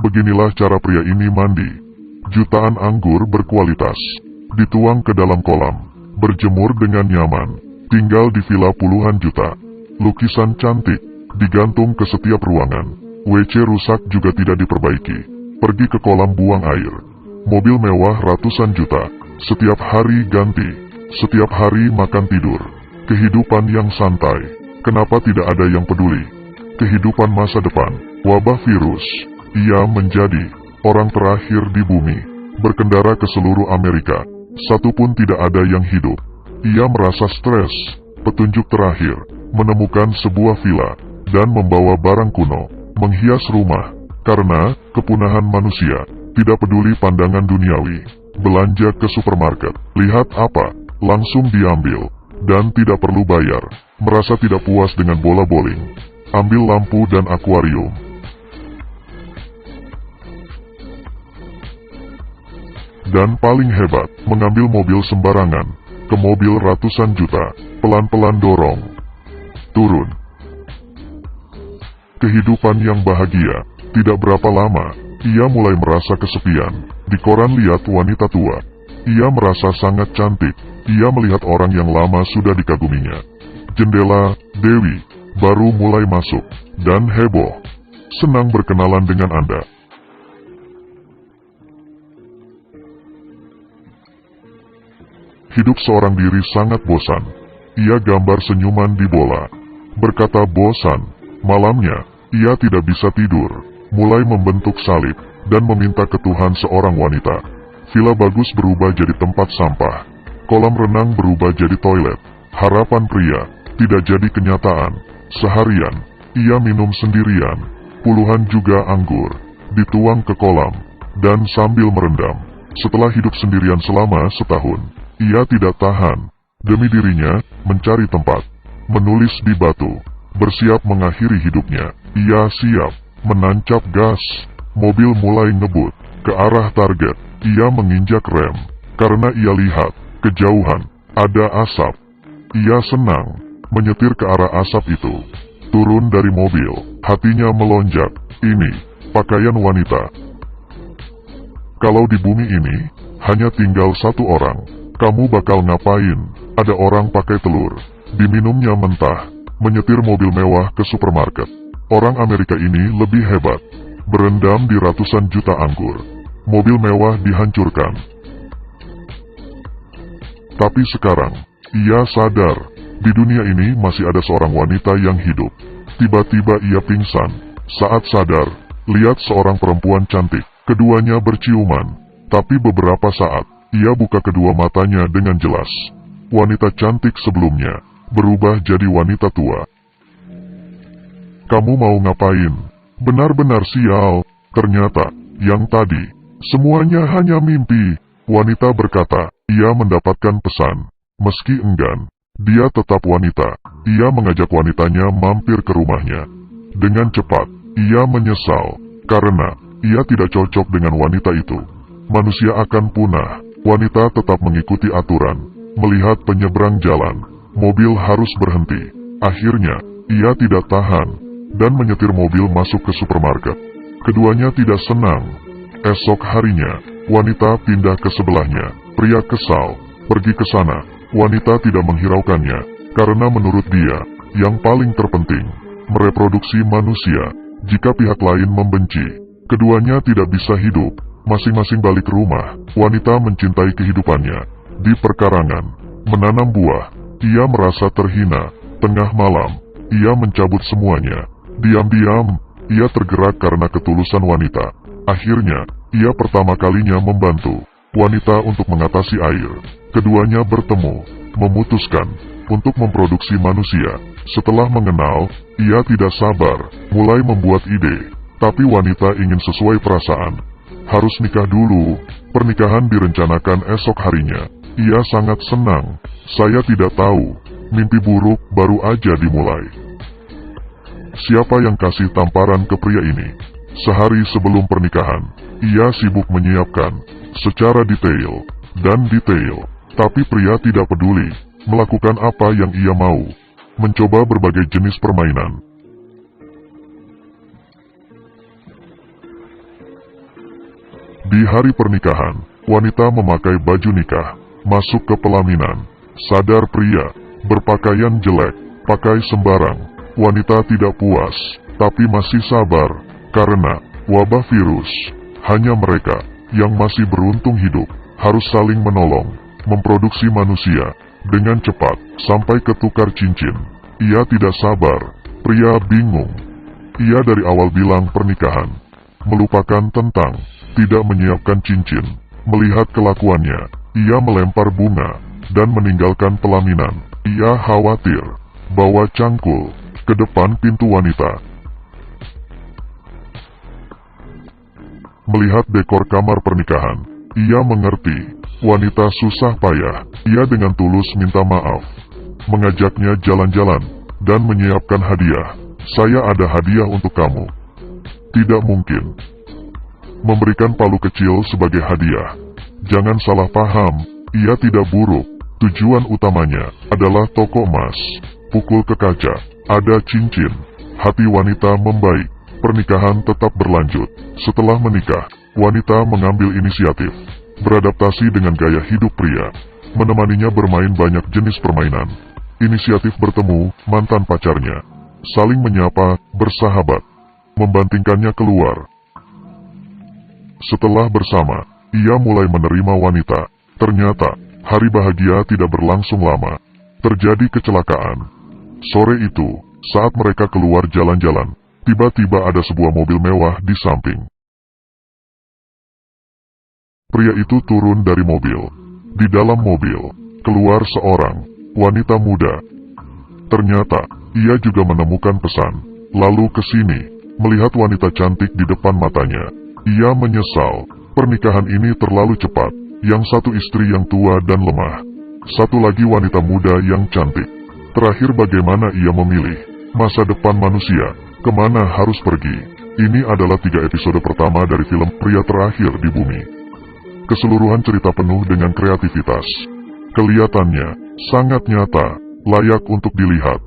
Beginilah cara pria ini mandi. Jutaan anggur berkualitas dituang ke dalam kolam, berjemur dengan nyaman, tinggal di villa puluhan juta. Lukisan cantik digantung ke setiap ruangan. WC rusak juga tidak diperbaiki. Pergi ke kolam buang air. Mobil mewah ratusan juta. Setiap hari ganti. Setiap hari makan tidur. Kehidupan yang santai. Kenapa tidak ada yang peduli? Kehidupan masa depan. Wabah virus. Ia menjadi orang terakhir di bumi. Berkendara ke seluruh Amerika. Satu pun tidak ada yang hidup. Ia merasa stres. Petunjuk terakhir. Menemukan sebuah villa. Dan membawa barang kuno. Menghias rumah. Karena kepunahan manusia. Tidak peduli pandangan duniawi. Belanja ke supermarket. Lihat apa? Langsung diambil. Dan tidak perlu bayar. Merasa tidak puas dengan bola bowling. Ambil lampu dan akuarium. Dan paling hebat, mengambil mobil sembarangan. Ke mobil ratusan juta. Pelan-pelan dorong. Turun. Kehidupan yang bahagia. Tidak berapa lama, ia mulai merasa kesepian. Di koran lihat wanita tua. Ia merasa sangat cantik. Ia melihat orang yang lama sudah dikaguminya. Jendela, Dewi, baru mulai masuk. Dan heboh. Senang berkenalan dengan Anda. Hidup seorang diri sangat bosan. Ia gambar senyuman di bola. Berkata bosan. Malamnya, ia tidak bisa tidur. Mulai membentuk salib. Dan meminta ke Tuhan seorang wanita. Villa bagus berubah jadi tempat sampah. Kolam renang berubah jadi toilet. Harapan pria tidak jadi kenyataan. Seharian, ia minum sendirian. Puluhan juga anggur. Dituang ke kolam. Dan sambil merendam. Setelah hidup sendirian selama setahun, ia tidak tahan. Demi dirinya, mencari tempat. Menulis di batu. Bersiap mengakhiri hidupnya. Ia siap. Menancap gas. Mobil mulai ngebut. Ke arah target. Ia menginjak rem. Karena ia lihat. Kejauhan. Ada asap. Ia senang. Menyetir ke arah asap itu. Turun dari mobil. Hatinya melonjak. Ini. Pakaian wanita. Kalau di bumi ini. Hanya tinggal satu orang. Kamu bakal ngapain? Ada orang pakai telur. Diminumnya mentah. Menyetir mobil mewah ke supermarket. Orang Amerika ini lebih hebat. Berendam di ratusan juta anggur. Mobil mewah dihancurkan. Tapi sekarang, ia sadar. Di dunia ini masih ada seorang wanita yang hidup. Tiba-tiba ia pingsan. Saat sadar, lihat seorang perempuan cantik. Keduanya berciuman. Tapi beberapa saat, ia buka kedua matanya dengan jelas. Wanita cantik sebelumnya berubah jadi wanita tua. Kamu mau ngapain? Benar-benar sial. Ternyata, yang tadi, semuanya hanya mimpi. Wanita berkata, ia mendapatkan pesan. Meski enggan, dia tetap wanita. Ia mengajak wanitanya mampir ke rumahnya. Dengan cepat, ia menyesal. Karena, ia tidak cocok dengan wanita itu. Manusia akan punah. Wanita tetap mengikuti aturan. Melihat penyeberang jalan, mobil harus berhenti. Akhirnya, ia tidak tahan, dan menyetir mobil masuk ke supermarket. Keduanya tidak senang. Esok harinya, wanita pindah ke sebelahnya. Pria kesal, pergi ke sana. Wanita tidak menghiraukannya, karena menurut dia, yang paling terpenting, mereproduksi manusia. Jika pihak lain membenci, keduanya tidak bisa hidup. Masing-masing balik rumah. Wanita mencintai kehidupannya. Di perkarangan, menanam buah. Ia merasa terhina. Tengah malam, ia mencabut semuanya. Diam-diam, ia tergerak karena ketulusan wanita. Akhirnya, ia pertama kalinya membantu wanita untuk mengatasi air. Keduanya bertemu, memutuskan untuk memproduksi manusia. Setelah mengenal, ia tidak sabar, mulai membuat ide. Tapi wanita ingin sesuai perasaan. Harus nikah dulu. Pernikahan direncanakan esok harinya. Ia sangat senang. Saya tidak tahu. Mimpi buruk baru aja dimulai. Siapa yang kasih tamparan ke pria ini? Sehari sebelum pernikahan, ia sibuk menyiapkan secara detail dan detail. Tapi pria tidak peduli. Melakukan apa yang ia mau. Mencoba berbagai jenis permainan. Di hari pernikahan, wanita memakai baju nikah, masuk ke pelaminan. Sadar pria, berpakaian jelek, pakai sembarang. Wanita tidak puas, tapi masih sabar, karena wabah virus. Hanya mereka yang masih beruntung hidup, harus saling menolong, memproduksi manusia dengan cepat, sampai ketukar cincin. Ia tidak sabar, pria bingung. Ia dari awal bilang pernikahan, melupakan tentang tidak menyiapkan cincin. Melihat kelakuannya, ia melempar bunga dan meninggalkan pelaminan. Ia khawatir, bawa cangkul ke depan pintu wanita. Melihat dekor kamar pernikahan, ia mengerti, wanita susah payah. Ia dengan tulus minta maaf, mengajaknya jalan-jalan, dan menyiapkan hadiah. Saya ada hadiah untuk kamu. Tidak mungkin memberikan palu kecil sebagai hadiah. Jangan salah paham, ia tidak buruk. Tujuan utamanya adalah toko emas. Pukul ke kaca, ada cincin. Hati wanita membaik. Pernikahan tetap berlanjut. Setelah menikah, wanita mengambil inisiatif, beradaptasi dengan gaya hidup pria, menemaninya bermain banyak jenis permainan. Inisiatif bertemu mantan pacarnya, saling menyapa, bersahabat, membantingkannya keluar. Setelah bersama, ia mulai menerima wanita. Ternyata, hari bahagia tidak berlangsung lama. Terjadi kecelakaan. Sore itu, saat mereka keluar jalan-jalan, tiba-tiba ada sebuah mobil mewah di samping. Pria itu turun dari mobil. Di dalam mobil, keluar seorang wanita muda. Ternyata, ia juga menemukan pesan. Lalu ke sini, melihat wanita cantik di depan matanya. Ia menyesal, pernikahan ini terlalu cepat. Yang satu istri yang tua dan lemah, satu lagi wanita muda yang cantik. Terakhir bagaimana ia memilih masa depan manusia, kemana harus pergi. Ini adalah 3 episode pertama dari film Pria Terakhir di Bumi. Keseluruhan cerita penuh dengan kreativitas. Kelihatannya sangat nyata, layak untuk dilihat.